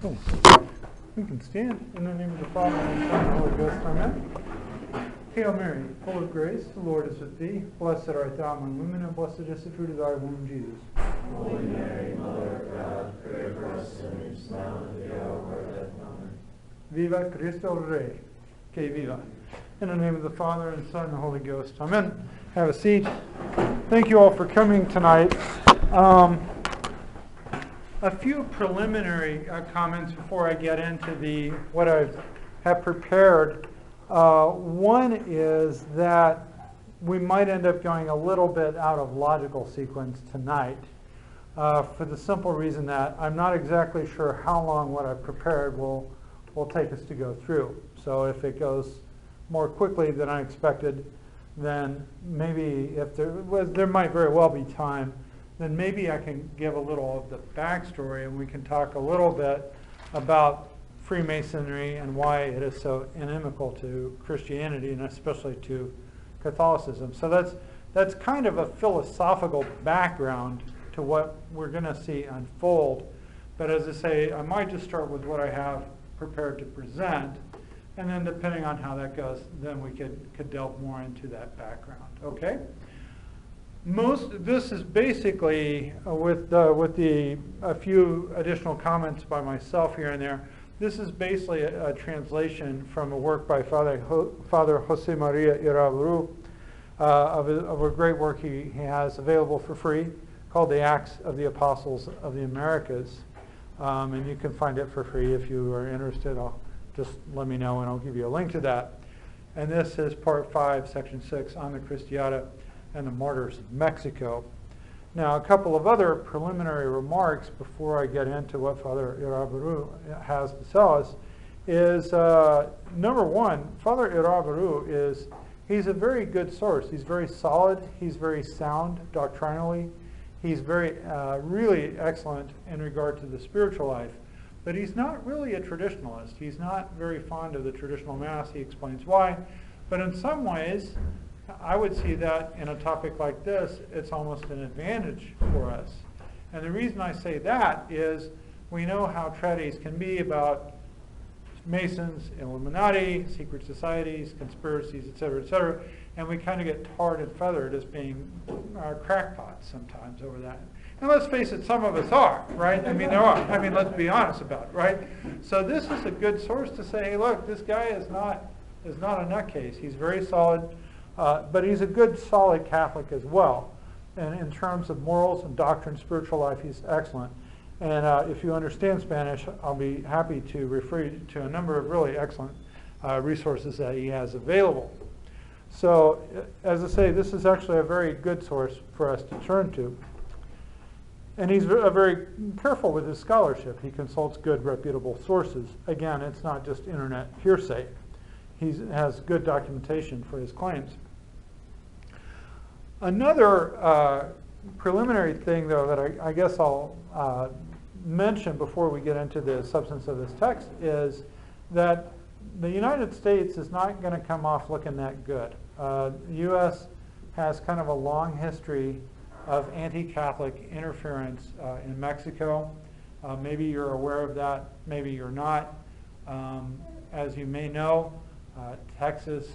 Oh. We can stand in the name of the Father, and the Son, and the Holy Ghost. Amen. Hail Mary, full of grace, the Lord is with thee. Blessed art thou among women, and blessed is the fruit of thy womb, Jesus. Holy Mary, Mother of God, pray for us sinners, now and at the hour of our death. Amen. Viva Cristo Rey, que viva. In the name of the Father, and the Son, and the Holy Ghost. Amen. Have a seat. Thank you all for coming tonight. A few preliminary comments before I get into what I have prepared. One is that we might end up going a little bit out of logical sequence tonight for the simple reason that I'm not exactly sure how long what I've prepared will take us to go through. So if it goes more quickly than I expected, then maybe if there might very well be time, then maybe I can give a little of the backstory and we can talk a little bit about Freemasonry and why it is so inimical to Christianity and especially to Catholicism. So that's kind of a philosophical background to what we're going to see unfold. But as I say, I might just start with what I have prepared to present, and then depending on how that goes, then we could delve more into that background. Okay? This is basically with a few additional comments by myself here and there. This is basically a translation from a work by Father Jose Maria Iraburu of a great work he has available for free called The Acts of the Apostles of the Americas. And you can find it for free if you are interested. Just let me know and I'll give you a link to that. And this is part 5, section 6 on the Cristiada and the Martyrs of Mexico. Now, a couple of other preliminary remarks before I get into what Father Iraburu has to tell us is, number one, Father Iraburu he's a very good source. He's very solid. He's very sound doctrinally. He's very, really excellent in regard to the spiritual life. But he's not really a traditionalist. He's not very fond of the traditional Mass. He explains why. But in some ways, I would see that in a topic like this, it's almost an advantage for us. And the reason I say that is we know how treatise can be about Masons, Illuminati, secret societies, conspiracies, etc., and we kind of get tarred and feathered as being crackpots sometimes over that. And let's face it, some of us are, right? I mean, there are. I mean, let's be honest about it, right? So this is a good source to say, hey, look, this guy is not a nutcase. He's very solid. But he's a good, solid Catholic as well. And in terms of morals and doctrine, spiritual life, he's excellent. And if you understand Spanish, I'll be happy to refer you to a number of really excellent resources that he has available. So, as I say, this is actually a very good source for us to turn to. And he's very careful with his scholarship. He consults good, reputable sources. Again, it's not just internet hearsay. He has good documentation for his claims. Another preliminary thing, though, that I guess I'll mention before we get into the substance of this text is that the United States is not going to come off looking that good. The U.S. has kind of a long history of anti-Catholic interference in Mexico. Maybe you're aware of that, maybe you're not. As you may know, Texas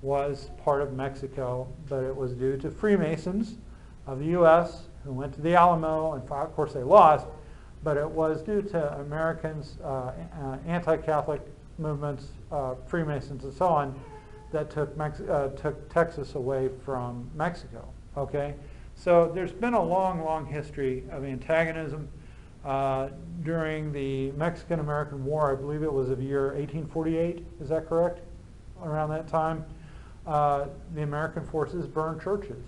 was part of Mexico, but it was due to Freemasons of the U.S. who went to the Alamo, and of course they lost, but it was due to Americans, anti-Catholic movements, Freemasons and so on, that took Texas away from Mexico, okay? So there's been a long, long history of antagonism. During the Mexican-American War, I believe it was of year 1848, is that correct? Around that time, the American forces burned churches.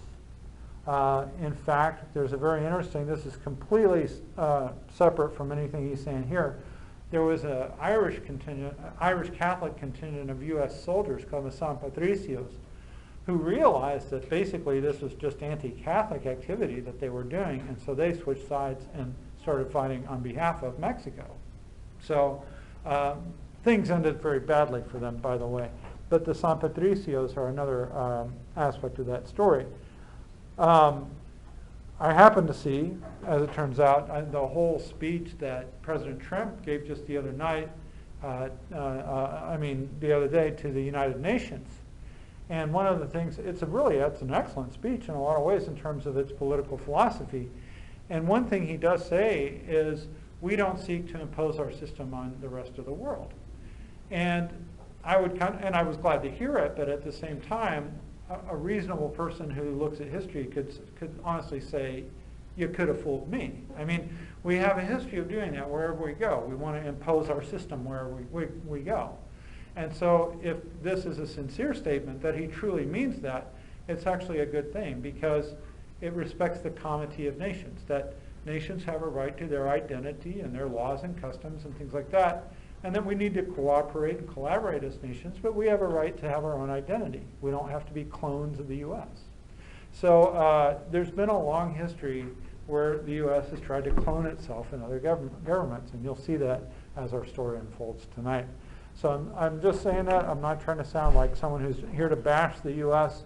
In fact, there's a very interesting, this is completely separate from anything he's saying here. There was an Irish Catholic contingent of U.S. soldiers called the San Patricios, who realized that basically this was just anti-Catholic activity that they were doing, and so they switched sides and started fighting on behalf of Mexico. So things ended very badly for them, by the way. But the San Patricios are another aspect of that story. I happen to see, as it turns out, the whole speech that President Trump gave just the other night, the other day to the United Nations. And one of the things, it's an excellent speech in a lot of ways in terms of its political philosophy. And one thing he does say is, we don't seek to impose our system on the rest of the world. And I was glad to hear it, but at the same time, a reasonable person who looks at history could honestly say, you could have fooled me. I mean, we have a history of doing that wherever we go. We want to impose our system wherever we go. And so if this is a sincere statement that he truly means that, it's actually a good thing, because it respects the comity of nations, that nations have a right to their identity and their laws and customs and things like that, and that we need to cooperate and collaborate as nations, but we have a right to have our own identity. We don't have to be clones of the U.S. So there's been a long history where the U.S. has tried to clone itself in other governments, and you'll see that as our story unfolds tonight. So I'm just saying that. I'm not trying to sound like someone who's here to bash the U.S.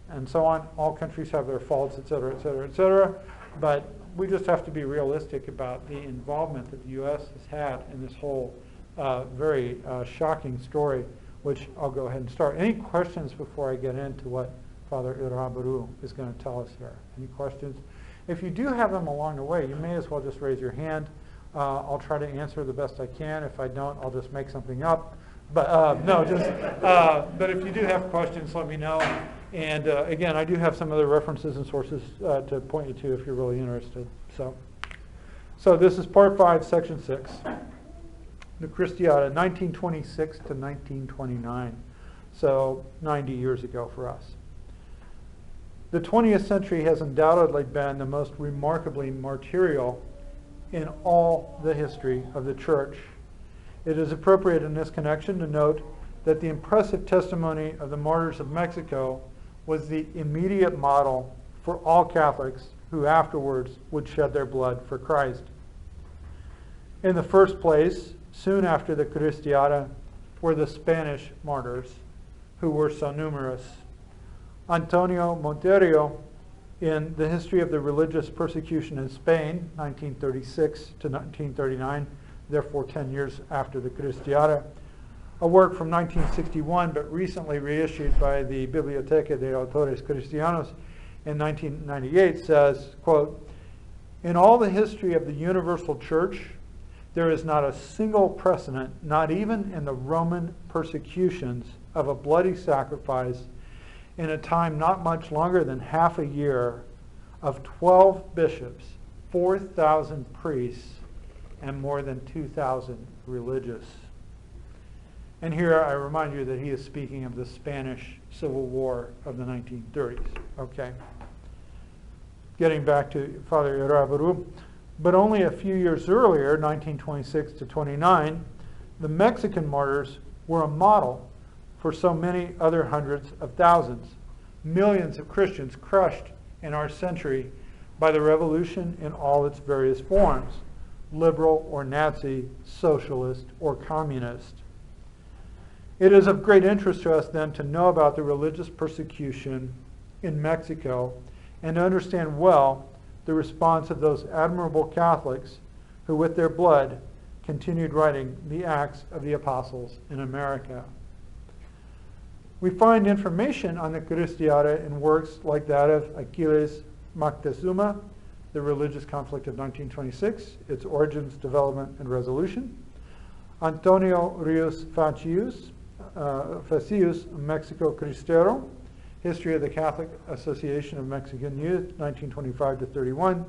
and so on. All countries have their faults, et cetera, et cetera, et cetera. But we just have to be realistic about the involvement that the U.S. has had in this whole very shocking story, which I'll go ahead and start. Any questions before I get into what Father Irabaru is going to tell us here? Any questions? If you do have them along the way, you may as well just raise your hand. I'll try to answer the best I can. If I don't, I'll just make something up. But but if you do have questions, let me know. And again, I do have some other references and sources to point you to if you're really interested. So this is part 5, section 6. The Cristiada, 1926 to 1929. So 90 years ago for us. The 20th century has undoubtedly been the most remarkably martyrial in all the history of the Church. It is appropriate in this connection to note that the impressive testimony of the martyrs of Mexico was the immediate model for all Catholics who afterwards would shed their blood for Christ. In the first place, soon after the Cristiada, were the Spanish martyrs, who were so numerous. Antonio Monterio, in The History of the Religious Persecution in Spain, 1936 to 1939, therefore 10 years after the Cristiada, a work from 1961 but recently reissued by the Biblioteca de Autores Cristianos in 1998, says, quote, "In all the history of the universal church, there is not a single precedent, not even in the Roman persecutions, of a bloody sacrifice in a time not much longer than half a year, of 12 bishops, 4,000 priests, and more than 2,000 religious." And here I remind you that he is speaking of the Spanish Civil War of the 1930s. Okay. Getting back to Father Irabaru, but only a few years earlier, 1926 to 29, the Mexican martyrs were a model for so many other hundreds of thousands. Millions of Christians crushed in our century by the revolution in all its various forms, liberal or Nazi, socialist or communist. It is of great interest to us then to know about the religious persecution in Mexico and to understand well the response of those admirable Catholics who with their blood continued writing the Acts of the Apostles in America. We find information on the Cristiada in works like that of Aquiles Moctezuma, The Religious Conflict of 1926, Its Origins, Development, and Resolution; Antonio Rios Facius, Mexico Cristero, History of the Catholic Association of Mexican Youth, 1925 to 31,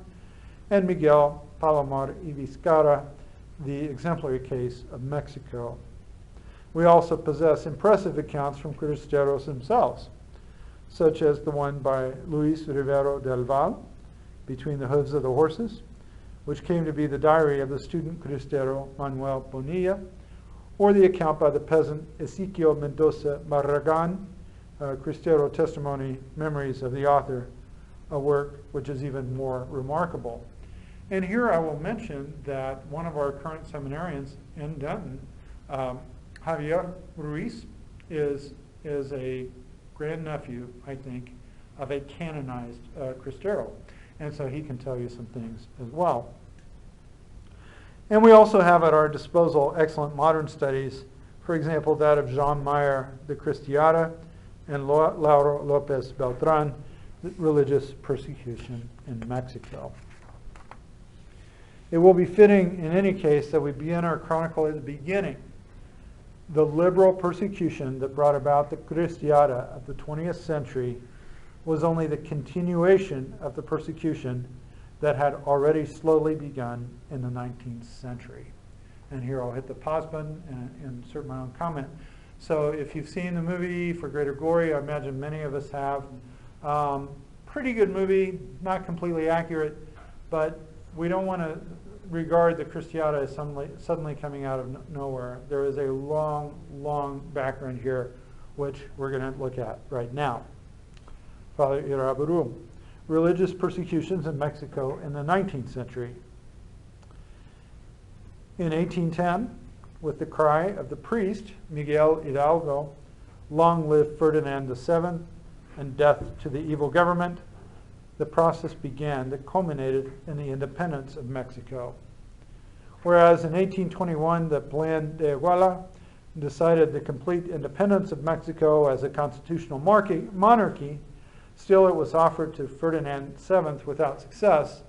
and Miguel Palomar y Vizcarra, The Exemplary Case of Mexico. We also possess impressive accounts from Cristeros themselves, such as the one by Luis Rivero del Val, Between the Hooves of the Horses, which came to be the diary of the student Cristero Manuel Bonilla, or the account by the peasant Ezequiel Mendoza Barragan, Cristero Testimony, Memories of the Author, a work which is even more remarkable. And here I will mention that one of our current seminarians in Denton, Javier Ruiz, is a grandnephew, I think, of a canonized Cristero. And so he can tell you some things as well. And we also have at our disposal excellent modern studies, for example, that of Jean Meyer, the Cristiada, and Lauro Lopez Beltran, Religious Persecution in Mexico. It will be fitting in any case that we begin our chronicle at the beginning. The liberal persecution that brought about the Cristiada of the 20th century was only the continuation of the persecution that had already slowly begun in the 19th century. And here I'll hit the pause button and insert my own comment. So if you've seen the movie For Greater Glory, I imagine many of us have. Pretty good movie, not completely accurate, but we don't want to regard the Cristiada as suddenly coming out of nowhere. There is a long, long background here, which we're going to look at right now. Father Iraburu, religious persecutions in Mexico in the 19th century. In 1810, with the cry of the priest, Miguel Hidalgo, "Long live Ferdinand VII, and death to the evil government," the process began that culminated in the independence of Mexico. Whereas in 1821, the Plan de Iguala decided the complete independence of Mexico as a constitutional monarchy, still it was offered to Ferdinand VII without success,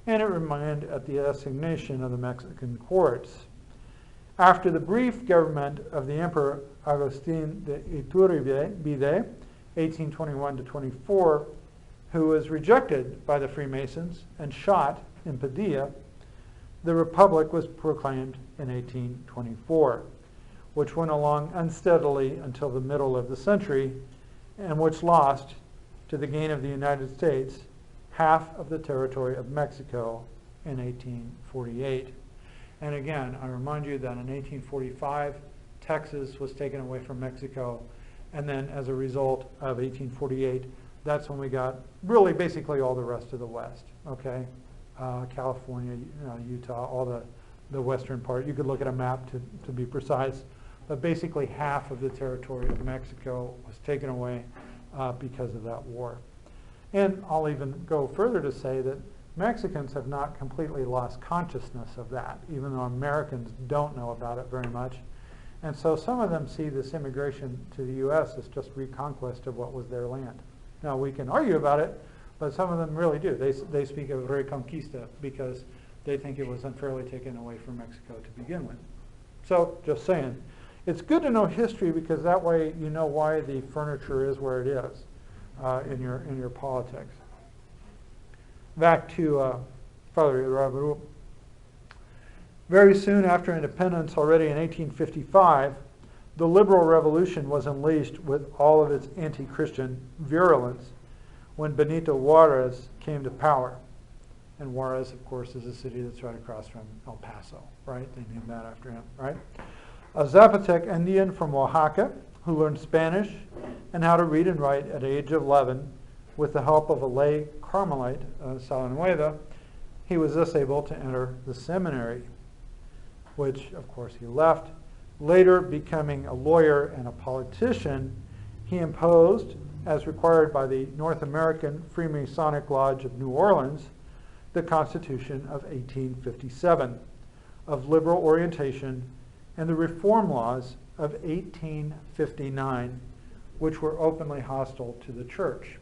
and it remained at the assignation of the Mexican courts. After the brief government of the Emperor Agustin de Iturbide, 1821 to 24, who was rejected by the Freemasons and shot in Padilla, the Republic was proclaimed in 1824, which went along unsteadily until the middle of the century, and which lost, to the gain of the United States, half of the territory of Mexico in 1848. And again, I remind you that in 1845, Texas was taken away from Mexico, and then as a result of 1848, that's when we got really basically all the rest of the West, okay? California, Utah, all the western part. You could look at a map to be precise, but basically half of the territory of Mexico was taken away because of that war. And I'll even go further to say that Mexicans have not completely lost consciousness of that, even though Americans don't know about it very much. And so some of them see this immigration to the U.S. as just reconquest of what was their land. Now, we can argue about it, but some of them really do. They speak of reconquista because they think it was unfairly taken away from Mexico to begin with. So, just saying. It's good to know history because that way you know why the furniture is where it is in your politics. Back to Father Rabaru. Very soon after independence, already in 1855, the liberal revolution was unleashed with all of its anti-Christian virulence when Benito Juarez came to power. And Juarez, of course, is a city that's right across from El Paso, right? They named that after him, right? A Zapotec Indian from Oaxaca who learned Spanish and how to read and write at the age of 11 with the help of a lay Carmelite, Salanueva, he was thus able to enter the seminary, which, of course, he left. Later, becoming a lawyer and a politician, he imposed, as required by the North American Freemasonic Lodge of New Orleans, the Constitution of 1857 of liberal orientation and the reform laws of 1859, which were openly hostile to the church.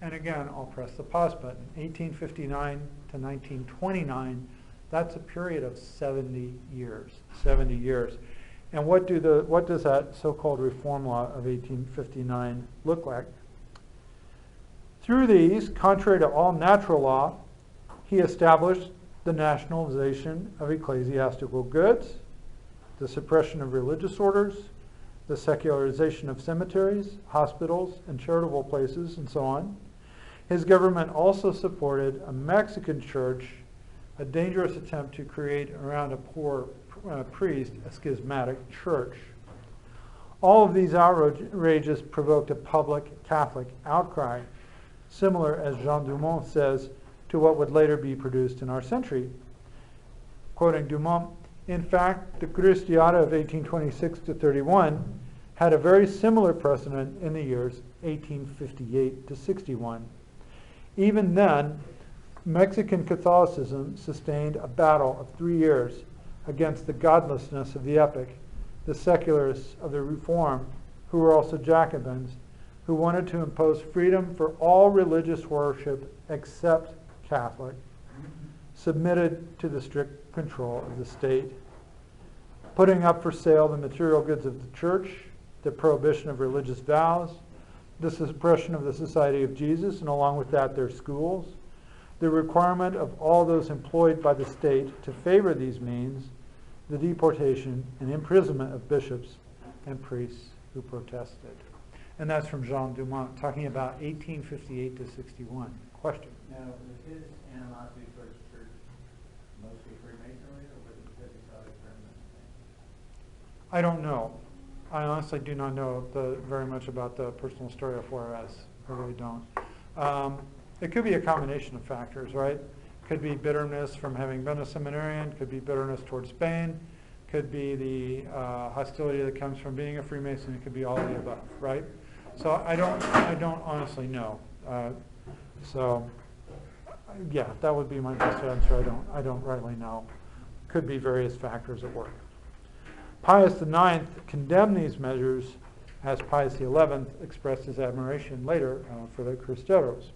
And again, I'll press the pause button. 1859 to 1929, that's a period of 70 years. 70 years. And what does that so-called reform law of 1859 look like? Through these, contrary to all natural law, he established the nationalization of ecclesiastical goods, the suppression of religious orders, the secularization of cemeteries, hospitals, and charitable places, and so on. His government also supported a Mexican church, a dangerous attempt to create around a poor priest a schismatic church. All of these outrages provoked a public Catholic outcry, similar, as Jean Dumont says, to what would later be produced in our century. Quoting Dumont, in fact, the Cristiada of 1826 to 31 had a very similar precedent in the years 1858 to 61. Even then, Mexican Catholicism sustained a battle of 3 years against the godlessness of the epoch, the secularists of the Reform, who were also Jacobins, who wanted to impose freedom for all religious worship except Catholic, submitted to the strict control of the state, putting up for sale the material goods of the church, the prohibition of religious vows, the suppression of the Society of Jesus, and along with that their schools, the requirement of all those employed by the state to favor these means, the deportation and imprisonment of bishops and priests who protested. And that's from Jean Dumont, talking about 1858 to 61. Question? Now, was his animosity towards the church mostly Freemasonry, or was it because he saw it as permanent thing? I don't know. I honestly do not know very much about the personal story of Juarez. I really don't. It could be a combination of factors, right? Could be bitterness from having been a seminarian, could be bitterness towards Spain, could be the hostility that comes from being a Freemason, it could be all of the above, right? So I don't honestly know. So yeah, that would be my best answer. I don't rightly know. Could be various factors at work. Pius IX condemned these measures, as Pius XI expressed his admiration later for the Cristeros.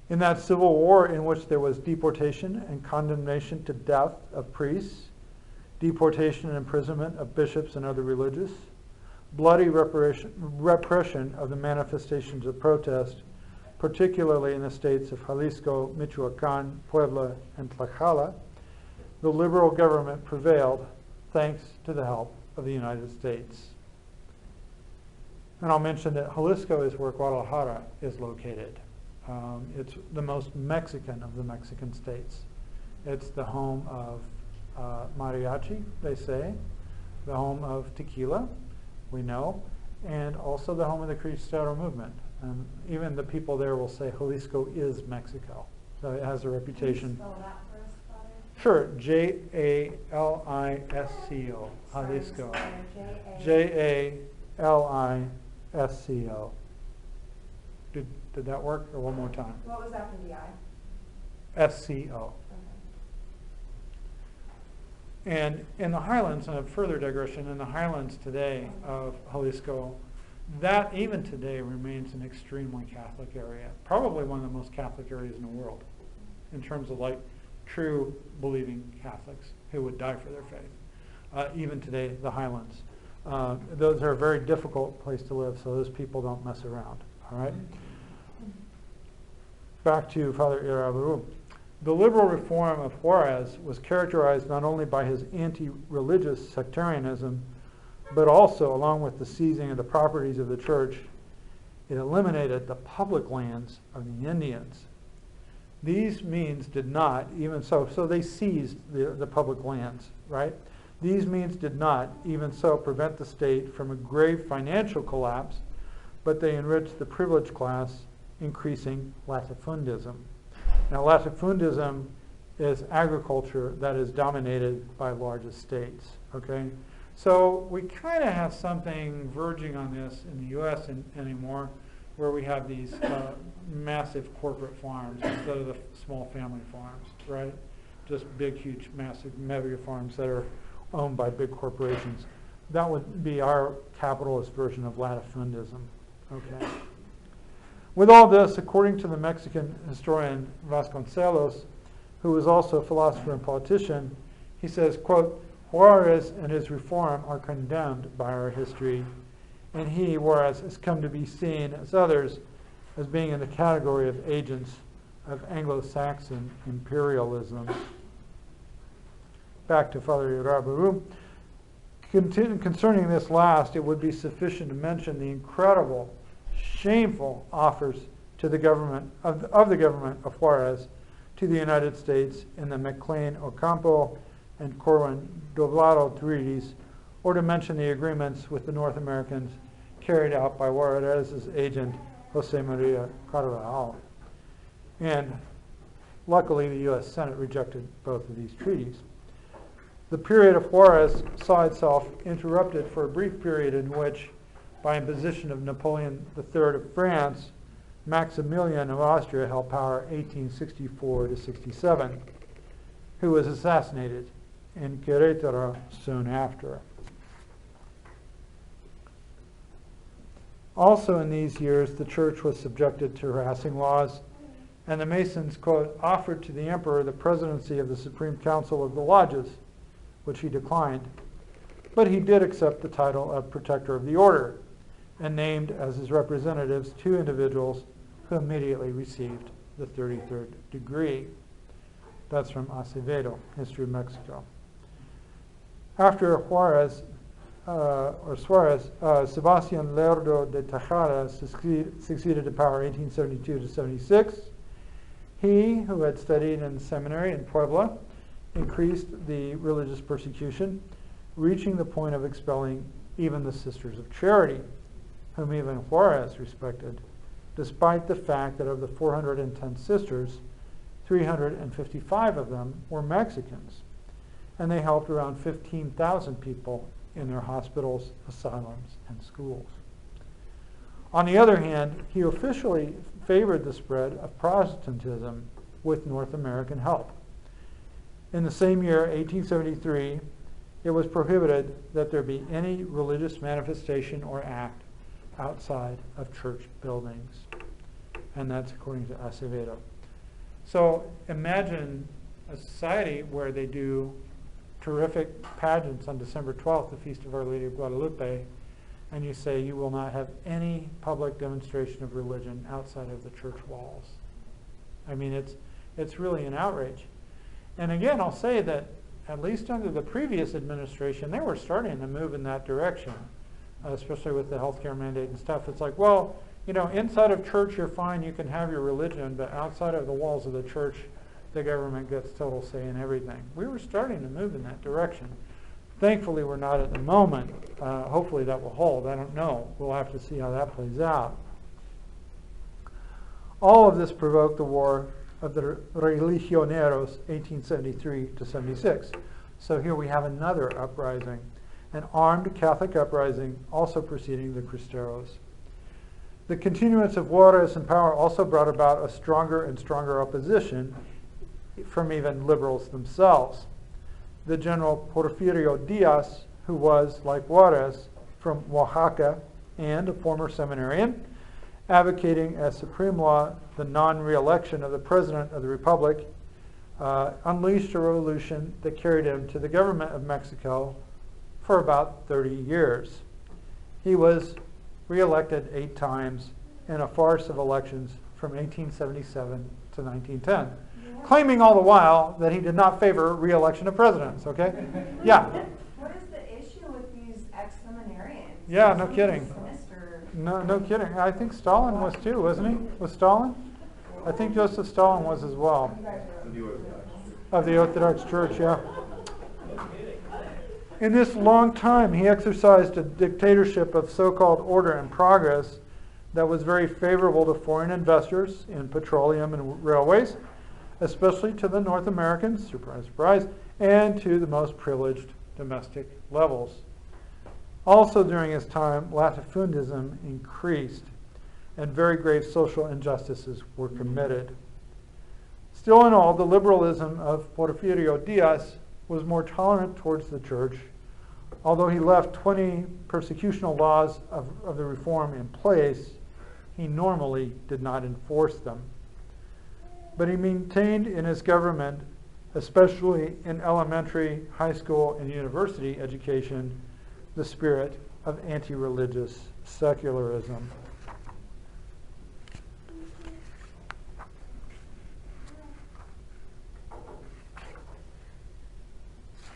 In that civil war in which there was deportation and condemnation to death of priests, deportation and imprisonment of bishops and other religious, bloody repression of the manifestations of protest, particularly in the states of Jalisco, Michoacán, Puebla, and Tlaxcala, the liberal government prevailed thanks to the help of the United States. And I'll mention that Jalisco is where Guadalajara is located. It's the most Mexican of the Mexican states. It's the home of mariachi, they say, the home of tequila, we know, and also the home of the Cristera movement. And even the people there will say Jalisco is Mexico. So it has a reputation. Can you spell that for us, Father? Sure, J-A-L-I-S-C-O, Jalisco. J-A-L-I-S-C-O. Did that work, or one more time? What was after the I? S-C-O. Okay. And in the highlands, and a further digression, in the highlands today of Jalisco, that even today remains an extremely Catholic area. Probably one of the most Catholic areas in the world, in terms of like true believing Catholics who would die for their faith. Even today, the highlands. Those are a very difficult place to live, so those people don't mess around. All right? Back to Father Irabaru. The liberal reform of Juarez was characterized not only by his anti-religious sectarianism, but also, along with the seizing of the properties of the church, it eliminated the public lands of the Indians. These means did not, even so they seized the public lands, right? These means did not, even so, prevent the state from a grave financial collapse, but they enriched the privileged class, increasing latifundism. Now, latifundism is agriculture that is dominated by large estates, okay? So we kind of have something verging on this in the U.S. anymore, where we have these massive corporate farms instead of the small family farms, right? Just big, huge, massive mega farms that are owned by big corporations. That would be our capitalist version of latifundism, okay? With all this, according to the Mexican historian Vasconcelos, who was also a philosopher and politician, he says, quote, Juarez and his reform are condemned by our history, and he, Juarez, has come to be seen, as others, as being in the category of agents of Anglo-Saxon imperialism. Back to Father Irabaru. Concerning this last, it would be sufficient to mention the incredible, shameful offers to the government of the government of Juarez to the United States in the McLean-Ocampo and Corwin Doblado treaties, or to mention the agreements with the North Americans carried out by Juarez's agent, Jose Maria Carvajal. And luckily, the U.S. Senate rejected both of these treaties. The period of Juarez saw itself interrupted for a brief period in which, by imposition of Napoleon III of France, Maximilian of Austria held power 1864 to 67, who was assassinated in Querétaro soon after. Also in these years, the church was subjected to harassing laws, and the Masons, quote, offered to the emperor the presidency of the Supreme Council of the Lodges, which he declined. But he did accept the title of Protector of the Order, and named as his representatives 2 individuals who immediately received the 33rd degree. That's from Acevedo, History of Mexico. After Suarez, Sebastian Lerdo de Tejada succeeded to power 1872 to 76. He, who had studied in seminary in Puebla, increased the religious persecution, reaching the point of expelling even the Sisters of Charity, whom even Juarez respected, despite the fact that of the 410 sisters, 355 of them were Mexicans, and they helped around 15,000 people in their hospitals, asylums, and schools. On the other hand, he officially favored the spread of Protestantism with North American help. In the same year, 1873, it was prohibited that there be any religious manifestation or act outside of church buildings. And that's according to Acevedo. So imagine a society where they do terrific pageants on December 12th, the Feast of Our Lady of Guadalupe, and you say you will not have any public demonstration of religion outside of the church walls. I mean, it's really an outrage. And again, I'll say that at least under the previous administration, they were starting to move in that direction, especially with the healthcare mandate and stuff. It's like, well, you know, inside of church you're fine, you can have your religion, but outside of the walls of the church, the government gets total say in everything. We were starting to move in that direction. Thankfully, we're not at the moment. Hopefully that will hold. I don't know. We'll have to see how that plays out. All of this provoked the War of the Religioneros, 1873 to 76. So here we have another uprising, an armed Catholic uprising also preceding the Cristeros. The continuance of Juarez in power also brought about a stronger and stronger opposition from even liberals themselves. The General Porfirio Diaz, who was, like Juarez, from Oaxaca and a former seminarian, advocating as supreme law the non-re-election of the President of the Republic, unleashed a revolution that carried him to the government of Mexico for about 30 years. He was re-elected 8 times in a farce of elections from 1877 to 1910, claiming all the while that he did not favor re-election of presidents, okay? Yeah. What is the issue with these ex-seminarians? Yeah, no kidding. Sinister. No kidding. I think Stalin was too, wasn't he? Was Stalin? I think Joseph Stalin was as well. Of the Orthodox Church, yeah. In this long time, he exercised a dictatorship of so-called order and progress that was very favorable to foreign investors in petroleum and railways, especially to the North Americans, surprise, surprise, and to the most privileged domestic levels. Also during his time, latifundism increased, and very grave social injustices were committed. Still in all, the liberalism of Porfirio Diaz was more tolerant towards the church, although he left 20 persecutional laws of the reform in place. He normally did not enforce them. But he maintained in his government, especially in elementary, high school, and university education, the spirit of anti-religious secularism.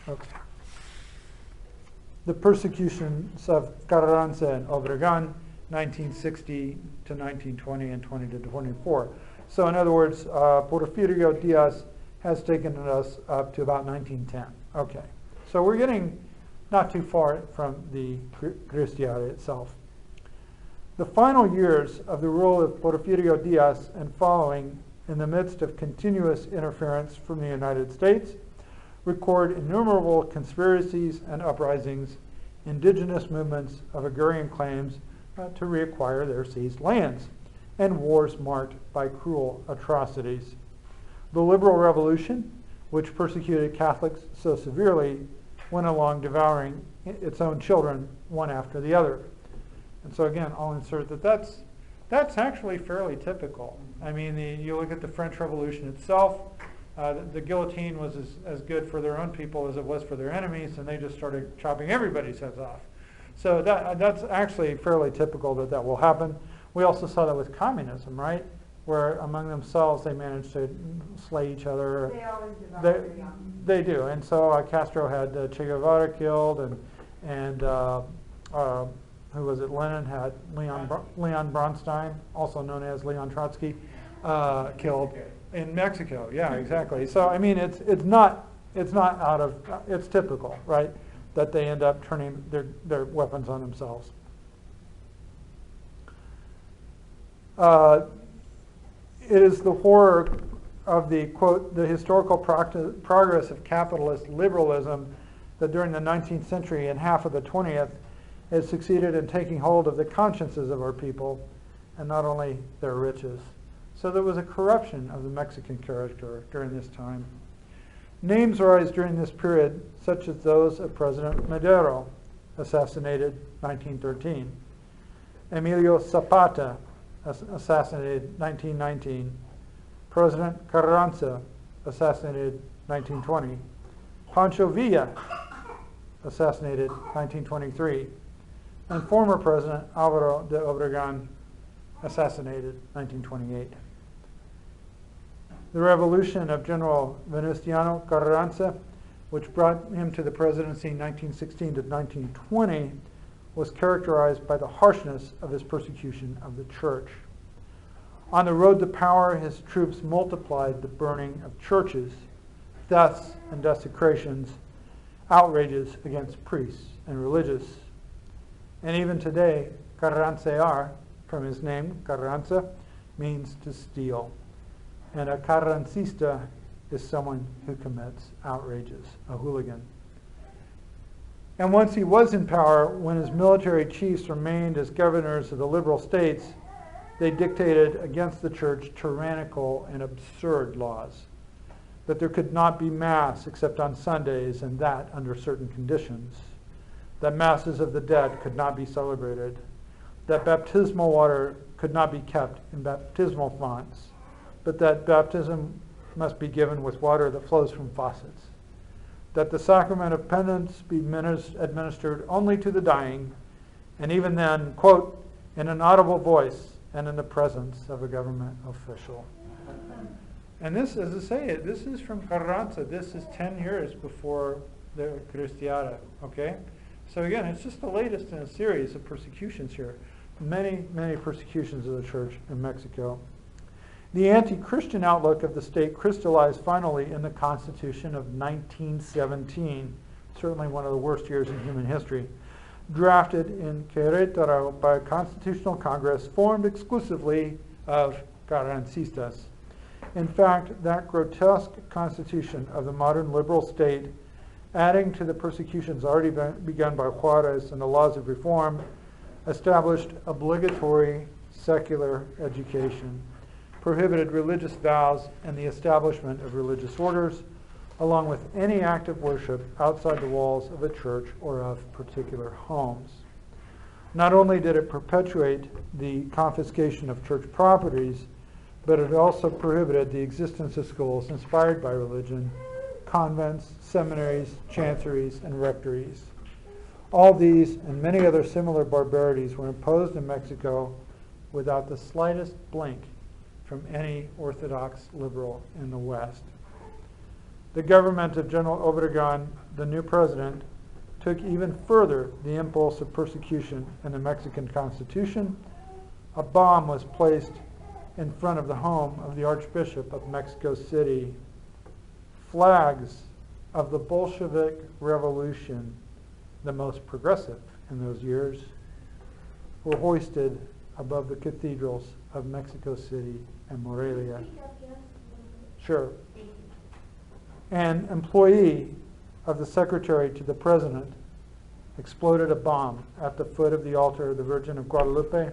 Okay. The persecutions of Carranza and Obregón, 1960 to 1920 and 20 to 24. So in other words, Porfirio Diaz has taken us up to about 1910. Okay, so we're getting not too far from the Cristiada itself. The final years of the rule of Porfirio Diaz and following, in the midst of continuous interference from the United States, record innumerable conspiracies and uprisings, indigenous movements of agrarian claims to reacquire their seized lands, and wars marked by cruel atrocities. The liberal revolution, which persecuted Catholics so severely, went along devouring its own children one after the other. And so again, I'll insert that that's actually fairly typical. I mean, you look at the French Revolution itself, the guillotine was as good for their own people as it was for their enemies, and they just started chopping everybody's heads off. So that's actually fairly typical that will happen. We also saw that with communism, right? Where among themselves they managed to slay each other. They always develop it young. They do, and so Castro had Che Guevara killed, and who was it? Lenin had Leon Bronstein, also known as Leon Trotsky, killed in Mexico. Yeah, exactly. So I mean, it's not out of it's typical, right? That they end up turning their weapons on themselves. It is the horror of the, quote, the historical progress of capitalist liberalism that during the 19th century and half of the 20th has succeeded in taking hold of the consciences of our people and not only their riches. So there was a corruption of the Mexican character during this time. Names arise during this period, such as those of President Madero, assassinated 1913, Emilio Zapata, assassinated 1919, President Carranza, assassinated 1920, Pancho Villa, assassinated 1923, and former President Alvaro de Obregón, assassinated 1928. The revolution of General Venustiano Carranza, which brought him to the presidency in 1916 to 1920, was characterized by the harshness of his persecution of the church. On the road to power, his troops multiplied the burning of churches, thefts and desecrations, outrages against priests and religious. And even today, Carrancear, from his name, Carranza, means to steal. And a carrancista is someone who commits outrages, a hooligan. And once he was in power, when his military chiefs remained as governors of the liberal states, they dictated against the church tyrannical and absurd laws. That there could not be Mass except on Sundays, and that under certain conditions. That Masses of the dead could not be celebrated. That baptismal water could not be kept in baptismal fonts, but that baptism must be given with water that flows from faucets. That the sacrament of penance be administered only to the dying, and even then, quote, in an audible voice and in the presence of a government official. And this, as I say, this is from Carranza. This is 10 years before the Cristiada, okay? So again, it's just the latest in a series of persecutions here. Many, many persecutions of the church in Mexico. The anti-Christian outlook of the state crystallized finally in the Constitution of 1917, certainly one of the worst years in human history, drafted in Querétaro by a constitutional congress formed exclusively of Carrancistas. In fact, that grotesque constitution of the modern liberal state, adding to the persecutions already begun by Juarez and the laws of reform, established obligatory secular education, prohibited religious vows and the establishment of religious orders, along with any act of worship outside the walls of a church or of particular homes. Not only did it perpetuate the confiscation of church properties, but it also prohibited the existence of schools inspired by religion, convents, seminaries, chanceries, and rectories. All these and many other similar barbarities were imposed in Mexico without the slightest blink from any Orthodox liberal in the West. The government of General Obregón, the new president, took even further the impulse of persecution in the Mexican Constitution. A bomb was placed in front of the home of the Archbishop of Mexico City. Flags of the Bolshevik Revolution, the most progressive in those years, were hoisted above the cathedrals of Mexico City and Morelia. Sure. An employee of the secretary to the president exploded a bomb at the foot of the altar of the Virgin of Guadalupe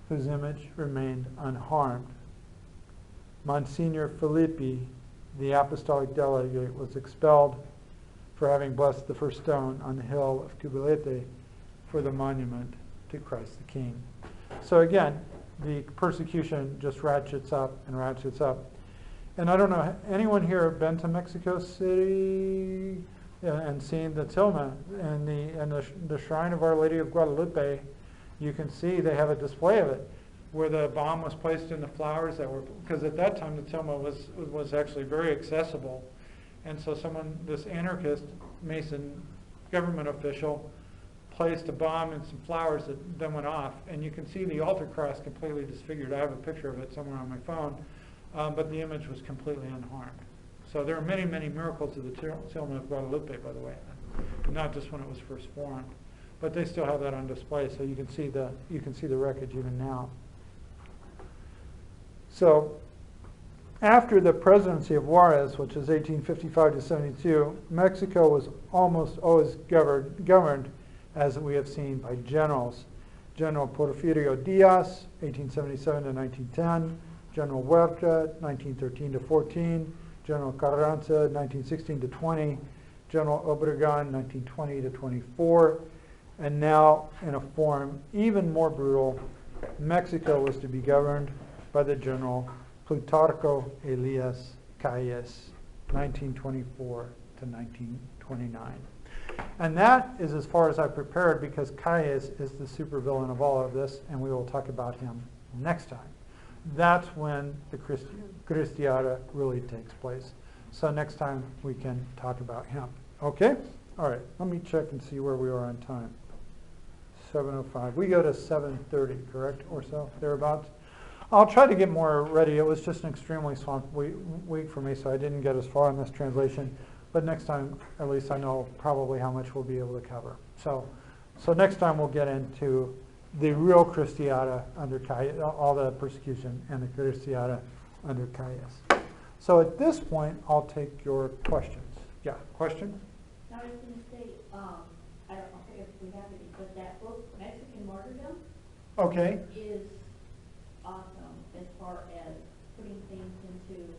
whose image remained unharmed. Monsignor Filippi, the apostolic delegate, was expelled for having blessed the first stone on the hill of Cubilete for the monument to Christ the King. So again, the persecution just ratchets up and ratchets up. And I don't know, anyone here been to Mexico City and seen the tilma and the Shrine of Our Lady of Guadalupe? You can see they have a display of it where the bomb was placed in the flowers that were, because at that time the tilma was actually very accessible. And so this anarchist Mason government official placed a bomb and some flowers that then went off, and you can see the altar cross completely disfigured. I have a picture of it somewhere on my phone, but the image was completely unharmed. So there are many, many miracles of the Tilma of Guadalupe, by the way, not just when it was first formed, but they still have that on display, so you can see the wreckage even now. So after the presidency of Juarez, which is 1855 to 72, Mexico was almost always governed, as we have seen, by generals. General Porfirio Diaz, 1877 to 1910, General Huerta, 1913 to 14, General Carranza, 1916 to 20, General Obregon, 1920 to 24, and now, in a form even more brutal, Mexico was to be governed by the General Plutarco Elias Calles, 1924 to 1929. And that is as far as I prepared, because Calles is the supervillain of all of this, and we will talk about him next time. That's when the Cristiada really takes place. So next time we can talk about him. Okay? All right, let me check and see where we are on time. 7:05. We go to 7:30, correct, or so, thereabouts? I'll try to get more ready. It was just an extremely swamped week for me, so I didn't get as far in this translation. But next time, at least I know probably how much we'll be able to cover. So next time we'll get into the real Cristiada under Calles, all the persecution, and the Cristiada under Calles. So at this point, I'll take your questions. Yeah, question? I was going to say, I don't know if we have any, but that book, Mexican Martyrdom, Okay. is awesome as far as putting things into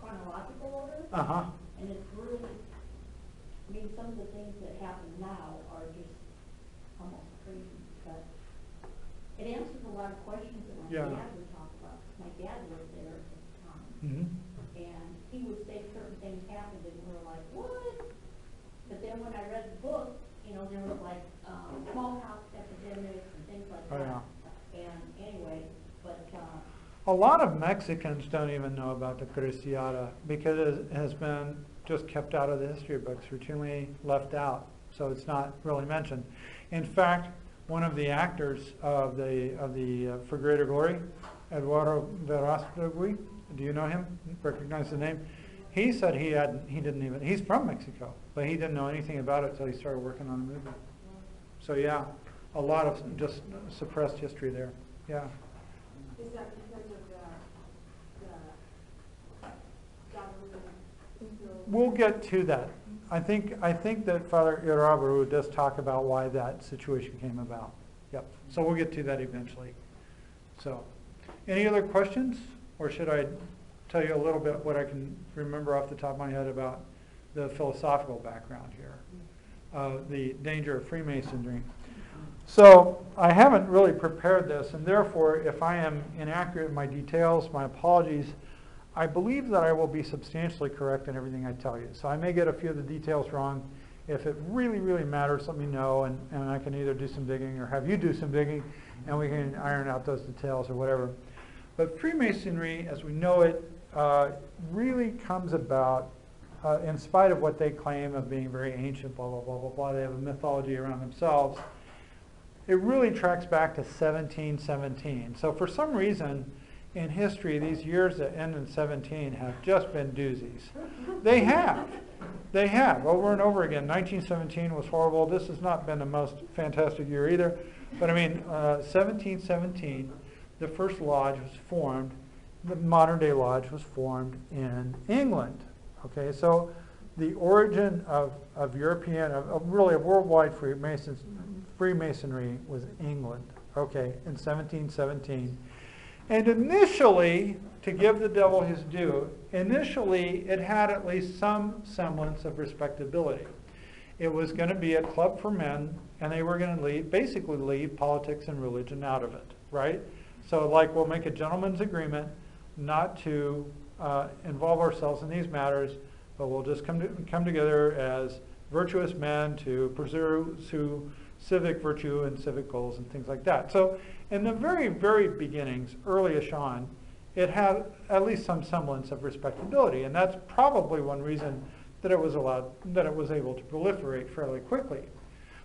chronological order. Uh-huh. And it's really, I mean, some of the things that happen now are just almost crazy, but it answers a lot of questions that my Yeah. dad would talk about. My dad was there at the time, Mm-hmm. and he would say certain things happened, and we were like, what? But then when I read the book, you know, there was like smallpox epidemics and things like Oh, that. And anyway, but A lot of Mexicans don't even know about the Cristiada because it has been just kept out of the history books, routinely left out, so it's not really mentioned. In fact, one of the actors of the For Greater Glory, Eduardo Verástegui, do you know him? Recognize the name? He said he didn't even, he's from Mexico, but he didn't know anything about it until he started working on the movie. So yeah, a lot of just suppressed history there. Yeah. Is that because of the government? We'll get to that. I think that Father Irabaru does talk about why that situation came about. Yep. So we'll get to that eventually. So, any other questions, or should I tell you a little bit what I can remember off the top of my head about the philosophical background here, the danger of Freemasonry? So I haven't really prepared this, and therefore, if I am inaccurate in my details, my apologies. I believe that I will be substantially correct in everything I tell you. So I may get a few of the details wrong. If it really, really matters, let me know, and I can either do some digging or have you do some digging, and we can iron out those details or whatever. But Freemasonry, as we know it, really comes about in spite of what they claim of being very ancient, blah, blah, blah, blah, blah. They have a mythology around themselves. It really tracks back to 1717. So for some reason, in history, these years that end in 17 have just been doozies. They have. They have, over and over again. 1917 was horrible. This has not been the most fantastic year either. But I mean, 1717, the first lodge was formed, the modern day lodge was formed in England. Okay, so the origin of European, really of worldwide Freemasonry was England. okay, in 1717. And initially, to give the devil his due, initially it had at least some semblance of respectability. It was going to be a club for men, and they were going to basically leave politics and religion out of it, right? So like, we'll make a gentleman's agreement not to involve ourselves in these matters, but we'll just come together as virtuous men to pursue civic virtue and civic goals and things like that. So in the very, very beginnings, early-ish on, it had at least some semblance of respectability, and that's probably one reason that it was able to proliferate fairly quickly.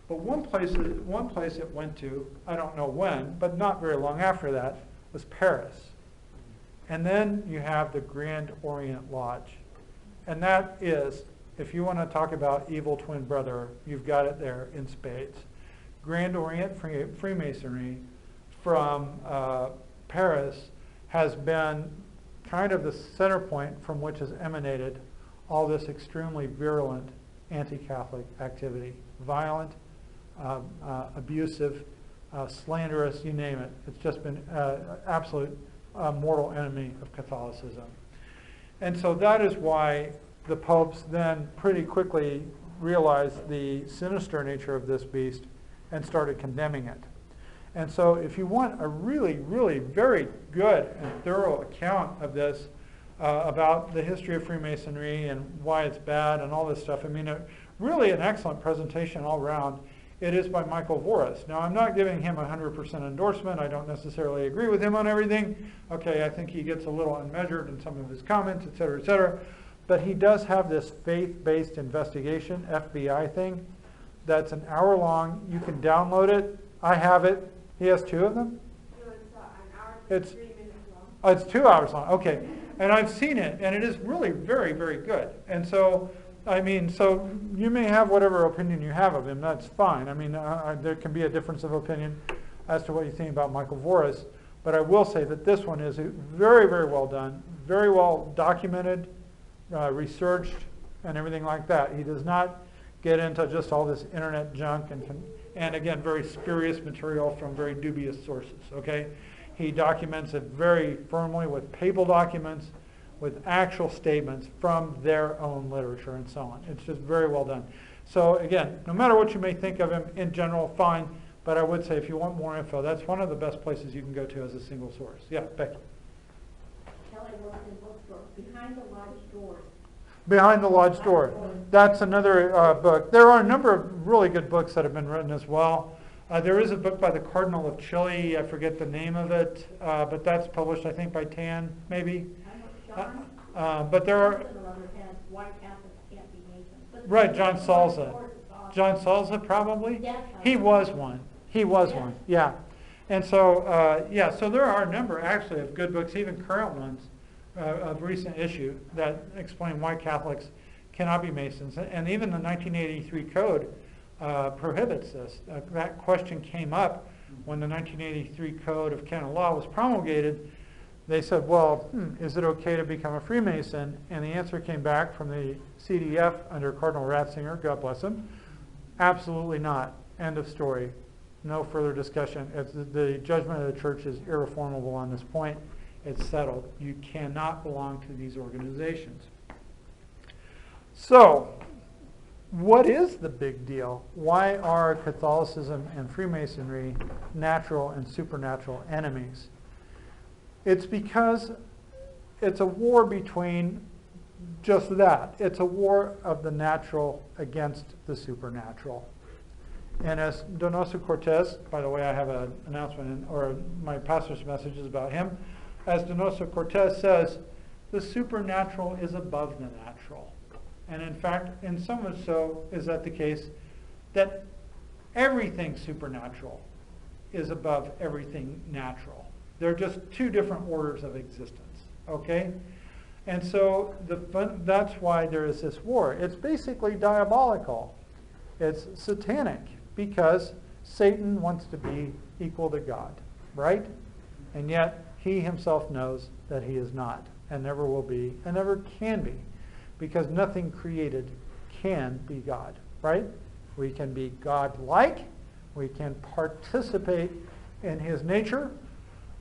But one place it went to, I don't know when, but not very long after that, was Paris. And then you have the Grand Orient Lodge. And that is, if you want to talk about evil twin brother, you've got it there in spades. Grand Orient Freemasonry from Paris has been kind of the center point from which has emanated all this extremely virulent anti-Catholic activity. Violent, abusive, slanderous, you name it. It's just been absolute mortal enemy of Catholicism. And so that is why the popes then pretty quickly realized the sinister nature of this beast and started condemning it. And so if you want a really, really very good and thorough account of this, about the history of Freemasonry and why it's bad and all this stuff, I mean, really an excellent presentation all around. It is by Michael Voris. Now, I'm not giving him 100% endorsement. I don't necessarily agree with him on everything. Okay, I think he gets a little unmeasured in some of his comments, et cetera, et cetera. But he does have this faith-based investigation, FBI thing, that's an hour long. You can download it. I have it. He has 2 of them? No, it's an hour and It's 3 minutes long. Oh, it's 2 hours long. Okay. And I've seen it, and it is really very, very good. And so, I mean, so you may have whatever opinion you have of him. That's fine. I mean, there can be a difference of opinion as to what you think about Michael Voris. But I will say that this one is very, very well done, very well documented, researched, and everything like that. He does not get into just all this internet junk and again, very spurious material from very dubious sources, okay? He documents it very firmly with papal documents, with actual statements from their own literature and so on. It's just very well done. So again, no matter what you may think of him in general, fine, but I would say if you want more info, that's one of the best places you can go to as a single source. Yeah, Becky. Kelly Wilson bookstore, Behind the Lodge Doors. Behind the Lodge Door. That's another book. There are a number of really good books that have been written as well. There is a book by the Cardinal of Chile. I forget the name of it, but that's published, I think, by TAN, maybe. But there are... Right, John Salza. John Salza, probably? He was one. He was one, yeah. And so, yeah, so there are a number, actually, of good books, even current ones, of recent issue that explain why Catholics cannot be Masons. And even the 1983 Code prohibits this. That question came up when the 1983 Code of Canon Law was promulgated. They said, well, is it okay to become a Freemason? And the answer came back from the CDF under Cardinal Ratzinger, God bless him, absolutely not. End of story. No further discussion. The judgment of the church is irreformable on this point. It's settled. You cannot belong to these organizations. So, what is the big deal? Why are Catholicism and Freemasonry natural and supernatural enemies? It's because it's a war between just that. It's a war of the natural against the supernatural. And as Donoso Cortez, by the way, I have an announcement, or my pastor's message is about him. As Donoso Cortez says, the supernatural is above the natural. And in fact, in so much so is that the case that everything supernatural is above everything natural. They're just 2 different orders of existence, okay? And so that's why there is this war. It's basically diabolical. It's satanic because Satan wants to be equal to God, right? And yet he himself knows that he is not and never will be and never can be, because nothing created can be God, right? We can be God-like. We can participate in his nature,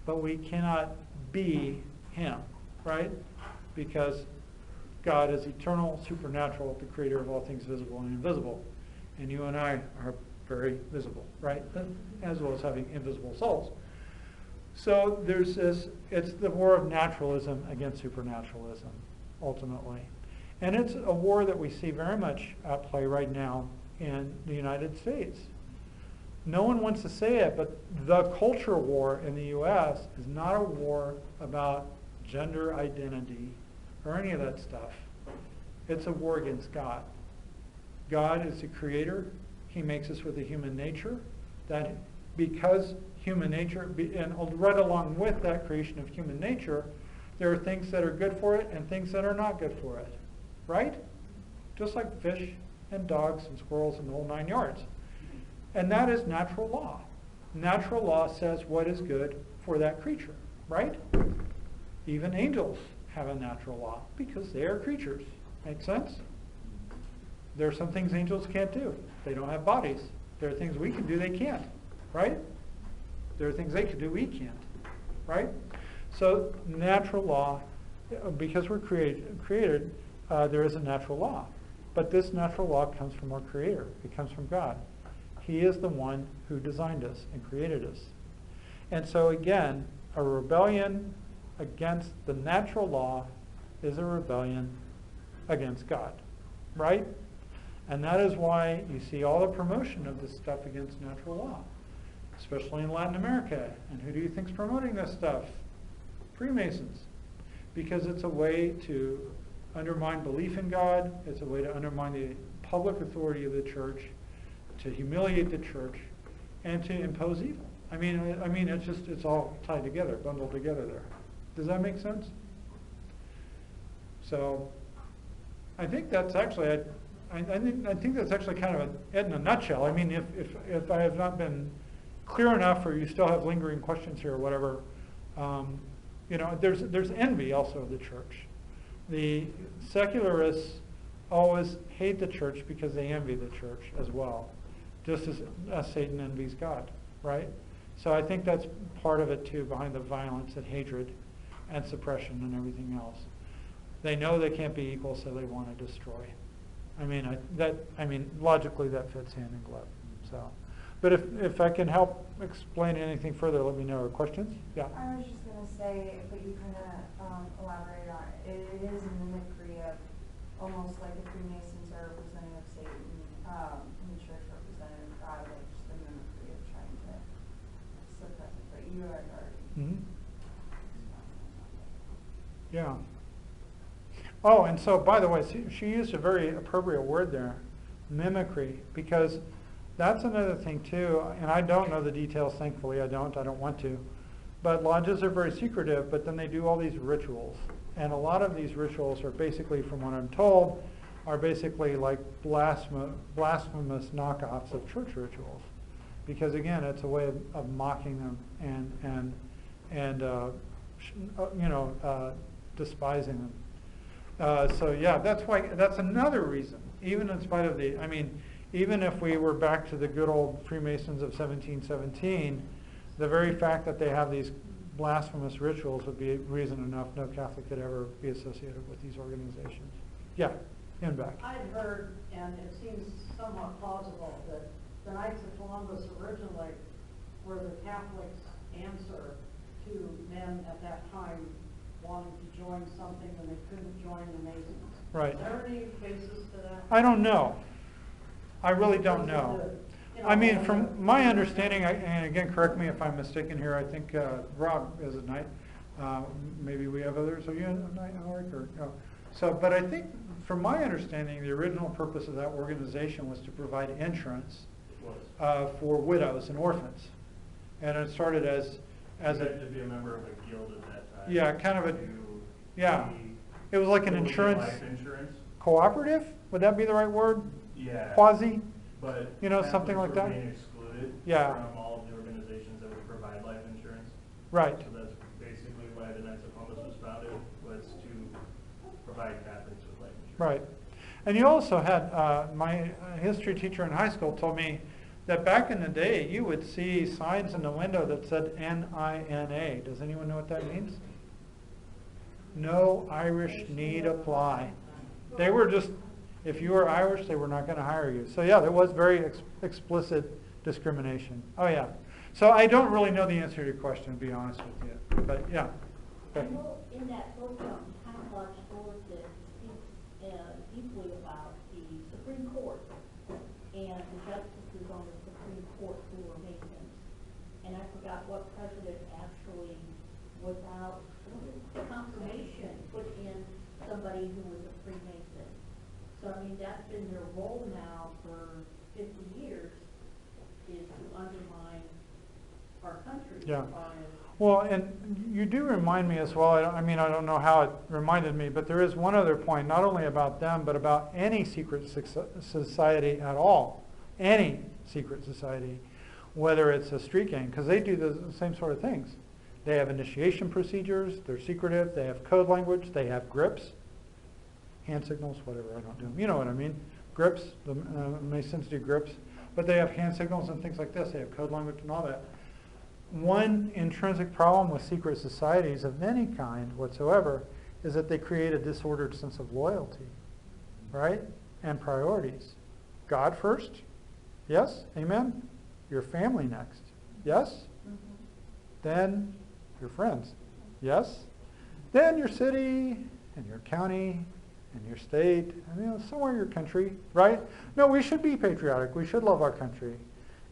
but we cannot be him, right? Because God is eternal, supernatural, the creator of all things visible and invisible. And you and I are very visible, right? As well as having invisible souls. So there's this, it's the war of naturalism against supernaturalism, ultimately. And it's a war that we see very much at play right now in the United States. No one wants to say it, but the culture war in the U.S. is not a war about gender identity or any of that stuff. It's a war against God. God is the creator. He makes us with a human nature. That because human nature, and right along with that creation of human nature, there are things that are good for it and things that are not good for it. Right? Just like fish and dogs and squirrels and the whole 9 yards. And that is natural law. Natural law says what is good for that creature, right? Even angels have a natural law because they are creatures. Make sense? There are some things angels can't do. They don't have bodies. There are things we can do they can't, right? There are things they can do we can't, right? So natural law, because we're created, there is a natural law. But this natural law comes from our Creator. It comes from God. He is the one who designed us and created us. And so again, a rebellion against the natural law is a rebellion against God, right? And that is why you see all the promotion of this stuff against natural law, especially in Latin America. And who do you think's promoting this stuff? Freemasons. Because it's a way to undermine belief in God. It's a way to undermine the public authority of the church, to humiliate the church, and to impose evil. I mean, it's all tied together, bundled together there. Does that make sense? So, I think that's actually, I think that's actually kind of it in a nutshell. I mean, if I have not been clear enough, or you still have lingering questions here, or whatever, there's envy also of the church. The secularists always hate the church because they envy the church as well, just as Satan envies God, right? So I think that's part of it too, behind the violence and hatred and suppression and everything else. They know they can't be equal, so they want to destroy. I mean, logically that fits hand in glove. So, but if I can help explain anything further, let me know. Or questions? Yeah. I was just going to say, but you kind of elaborated on it. It is a mimicry of almost like the Freemasons are representative of Satan, and the church representative of God, like just the mimicry of trying to suppress it. But you are already. Mm-hmm. Yeah. Oh, and so, by the way, she used a very appropriate word there, mimicry, because that's another thing too, and I don't know the details, thankfully, I don't want to, but lodges are very secretive, but then they do all these rituals, and a lot of these rituals are basically, from what I'm told, are basically like blasphemous knockoffs of church rituals, because again, it's a way of mocking them and despising them. So yeah, that's another reason, even in spite of even if we were back to the good old Freemasons of 1717, the very fact that they have these blasphemous rituals would be reason enough no Catholic could ever be associated with these organizations. Yeah, in back. I've heard, and it seems somewhat plausible, that the Knights of Columbus originally were the Catholics' answer to men at that time wanting to join something when they couldn't join the Masons. Right. Is there any basis to that? I don't know. I really don't know. I mean, from my understanding, and again, correct me if I'm mistaken here, I think Rob is a Knight. Maybe we have others. Are you a Knight, Howard? Or no? So, but I think, from my understanding, the original purpose of that organization was to provide insurance for widows and orphans. And it started as you had to be a member of a guild at that time. Yeah, kind of a, yeah. It was like an insurance, life insurance cooperative? Would that be the right word? Yeah. Quasi? But something like that? being excluded Yeah. from all of the organizations that would provide life insurance. Right. So that's basically why the Knights of Columbus was founded, was to provide Catholics with life insurance. Right. And you also had, my history teacher in high school told me that back in the day, you would see signs in the window that said NINA. Does anyone know what that means? No Irish need apply. They were just, if you were Irish, they were not going to hire you. So yeah, there was very explicit discrimination. Oh yeah. So I don't really know the answer to your question, to be honest with you. But yeah. I know in that book, how much Dorothy speaks deeply about the Supreme Court and the justices on the Supreme Court who were Masons. And I forgot what president actually, without confirmation, put in somebody who was a Freemason. So I mean, that's been their role now for 50 years, is to undermine our country. Yeah. Well, and you do remind me as well, I mean, I don't know how it reminded me, but there is one other point, not only about them, but about any secret society at all. Any secret society, whether it's a street gang, because they do the same sort of things. They have initiation procedures, they're secretive, they have code language, they have grips, hand signals, whatever, I don't do them. You know what I mean? Grips, the Masons do grips, but they have hand signals and things like this. They have code language and all that. One intrinsic problem with secret societies of any kind whatsoever is that they create a disordered sense of loyalty, right? And priorities. God first, yes, amen? Your family next, yes? Then your friends, yes? Then your city and your county and your state, and somewhere your country, right? No, we should be patriotic. We should love our country.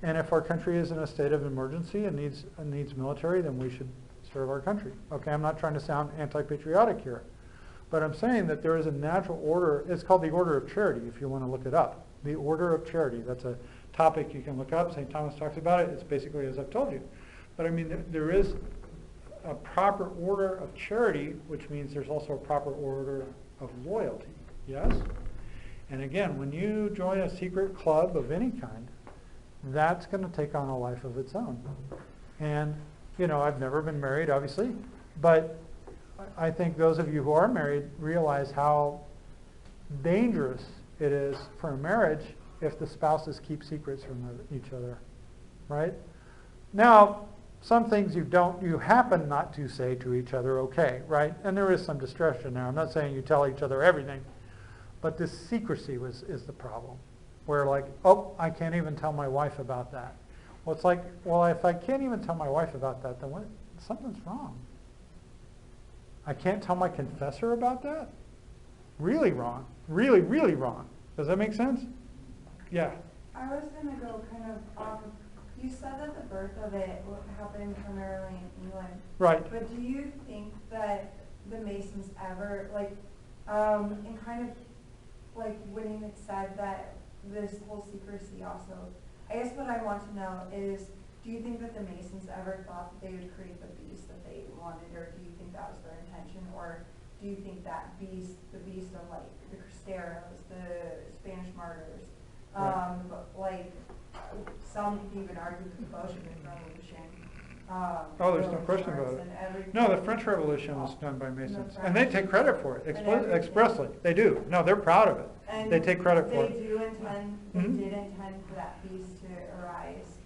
And if our country is in a state of emergency and needs military, then we should serve our country. Okay, I'm not trying to sound anti-patriotic here. But I'm saying that there is a natural order. It's called the order of charity, if you want to look it up. The order of charity. That's a topic you can look up. St. Thomas talks about it. It's basically as I've told you. But I mean, there is a proper order of charity, which means there's also a proper order of loyalty. Yes? And again, when you join a secret club of any kind, that's going to take on a life of its own. And, you know, I've never been married, obviously, but I think those of you who are married realize how dangerous it is for a marriage if the spouses keep secrets from each other, right? Now, some things you happen not to say to each other, okay, right? And there is some discretion there. I'm not saying you tell each other everything, but this secrecy is the problem. Where like, oh, I can't even tell my wife about that. Well, it's like, well, if I can't even tell my wife about that, then what? Something's wrong. I can't tell my confessor about that? Really wrong. Really, really wrong. Does that make sense? Yeah. I was going to go kind of, you said that the birth of it happened primarily in England. Right. But do you think that the Masons ever, like, in kind of, like, when it said that this whole secrecy also, I guess what I want to know is, do you think that the Masons ever thought that they would create the beast that they wanted, or do you think that was their intention, or do you think that beast, the beast of like the Cristeras, the Spanish martyrs, like some could even argue the Bolshevik Revolution. Oh, there's no question about it. No, the French Revolution was done by Masons. And they take credit for it, expressly. They do. No, they're proud of it. And they take credit for it. They did intend for that beast to arise.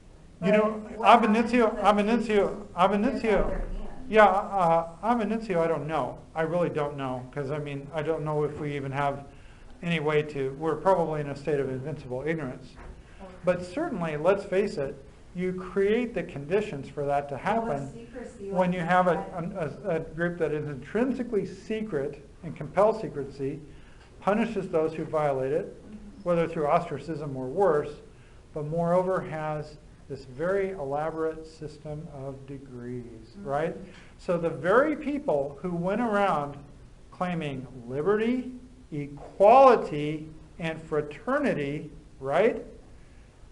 You know, ab initio, yeah, ab initio, I don't know. I really don't know. Because, I mean, I don't know if we even have any way to, we're probably in a state of invincible ignorance. Okay. But certainly, let's face it, you create the conditions for that to happen when you have a group that is intrinsically secret and compels secrecy, punishes those who violate it, whether through ostracism or worse, but moreover has this very elaborate system of degrees, right? So the very people who went around claiming liberty, equality, and fraternity, right,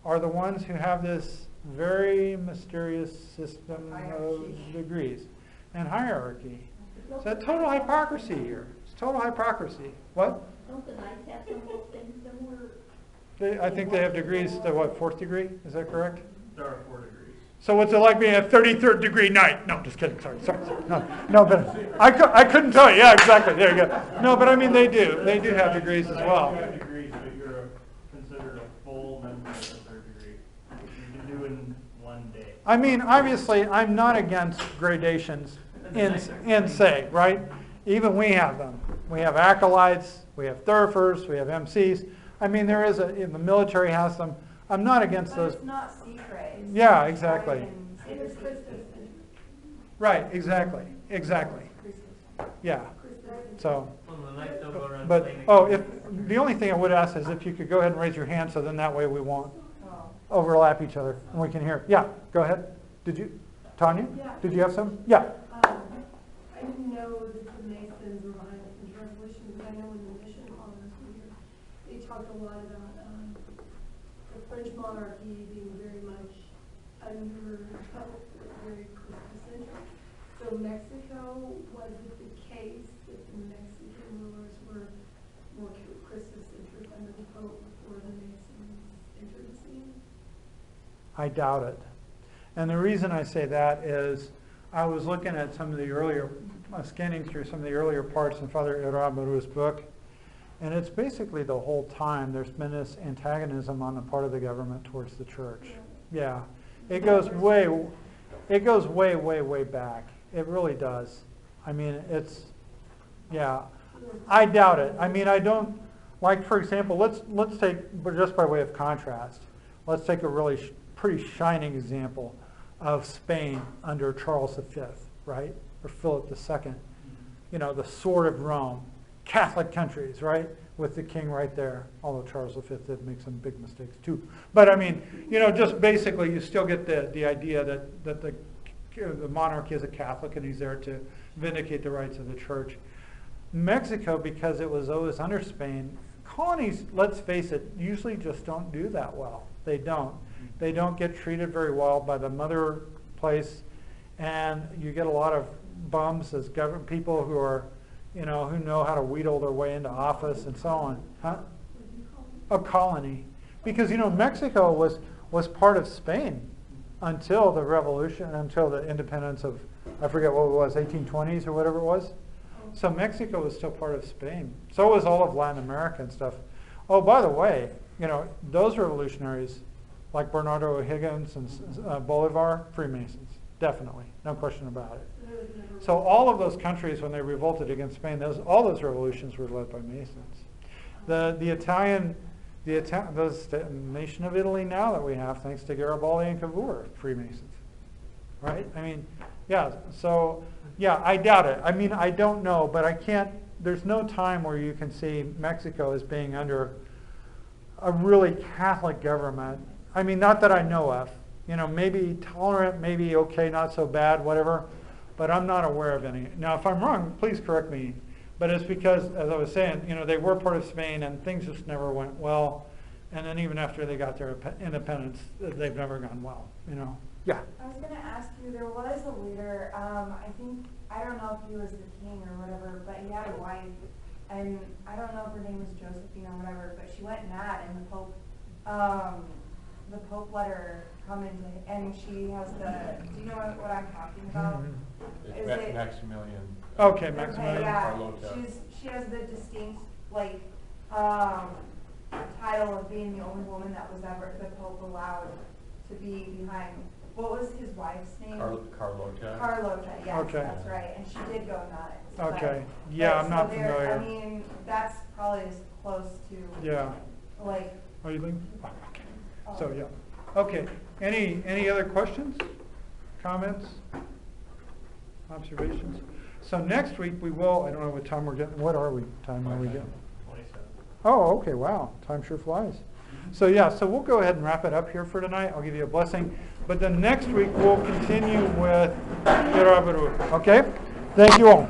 are the ones who have this very mysterious system of degrees and hierarchy. It's a total hypocrisy here. It's total hypocrisy. What? Don't the Knights have some of those things similar? I think they have degrees to what, 4th degree? Is that correct? There are 4 degrees. So what's it like being a 33rd degree knight? No, just kidding. Sorry. No, but I couldn't tell you. Yeah, exactly. There you go. No, but I mean they do. They do have degrees as well. You have degrees, but you're considered a full member of the 3rd degree. I mean, obviously, I'm not against gradations in say, right? Even we have them. We have acolytes, we have thurfers, we have MCs. I mean, there is the military has them. I'm not against But those. it's not secret. It's Yeah, exactly. It is Right, exactly, exactly. Yeah. So, Well, the Knights don't go around but, claiming- oh, if, the only thing I would ask is if you could go ahead and raise your hand, so then that way we won't overlap each other and we can hear. Yeah, go ahead. Did you, Tanya? Yeah. Did you have some? Yeah. I didn't know that the Masons were behind the Contra-Revolution, but I know when the mission fathers were here, they talked a lot about the French monarchy being very much under Pope, very Christocentric. So Mexico, was it the case that the Mexican rulers were more Christocentric under the Pope before the Masons entered the scene? I doubt it. And the reason I say that is I was looking at some of the earlier, scanning through some of the earlier parts in Father Irabaru's book, and it's basically the whole time there's been this antagonism on the part of the government towards the church. Yeah. It goes way, way back. It really does. I mean, it's, yeah. I doubt it. I mean, I don't, like for example, let's take, just by way of contrast, let's take a really pretty shining example of Spain under Charles V, right? Or Philip II. You know, the sword of Rome, Catholic countries, right? With the king right there. Although Charles V did make some big mistakes too. But I mean, you know, just basically you still get the idea that the monarch is a Catholic and he's there to vindicate the rights of the church. Mexico, because it was always under Spain, colonies, let's face it, usually just don't do that well. They don't. They don't get treated very well by the mother place, and you get a lot of bums as government people who are, you know, who know how to wheedle their way into office and so on. Huh? A colony. Because, you know, Mexico was part of Spain until the revolution, until the independence of, I forget what it was, 1820s or whatever it was. So Mexico was still part of Spain. So was all of Latin America and stuff. Oh, by the way, you know, those revolutionaries, like Bernardo O'Higgins and Bolivar, Freemasons, definitely, no question about it. So all of those countries, when they revolted against Spain, all those revolutions were led by Masons. The nation of Italy now that we have, thanks to Garibaldi and Cavour, Freemasons, right? I mean, yeah. So yeah, I doubt it. I mean, I don't know, but I can't. There's no time where you can see Mexico as being under a really Catholic government. I mean, not that I know of. You know, maybe tolerant, maybe okay, not so bad, whatever. But I'm not aware of any. Now, if I'm wrong, please correct me. But it's because, as I was saying, you know, they were part of Spain and things just never went well. And then even after they got their independence, they've never gone well, you know. Yeah. I was going to ask you, there was a leader, I think, I don't know if he was the king or whatever, but he had a wife. And I don't know if her name was Josephine or whatever, but she went mad and the Pope let her come into, and she has do you know what I'm talking about? It's Is it Maximilian. Okay, Maximilian. yeah, Carlota. she has the distinct, like, title of being the only woman that was ever, the Pope allowed to be behind. What was his wife's name? Carlota. Carlota, yes, Okay. that's right. And she did go nuts. Okay. Yeah, I'm not there, familiar. I mean, that's probably as close to, Yeah. like, Are you leaving? Oh, okay. So yeah. Okay. Any other questions, comments, observations? So next week we will. I don't know what time we're getting. What are we? Time are we getting? 27. Oh, okay. Wow. Time sure flies. So yeah. So we'll go ahead and wrap it up here for tonight. I'll give you a blessing. But then next week we'll continue with Irabaru. Okay. Thank you all.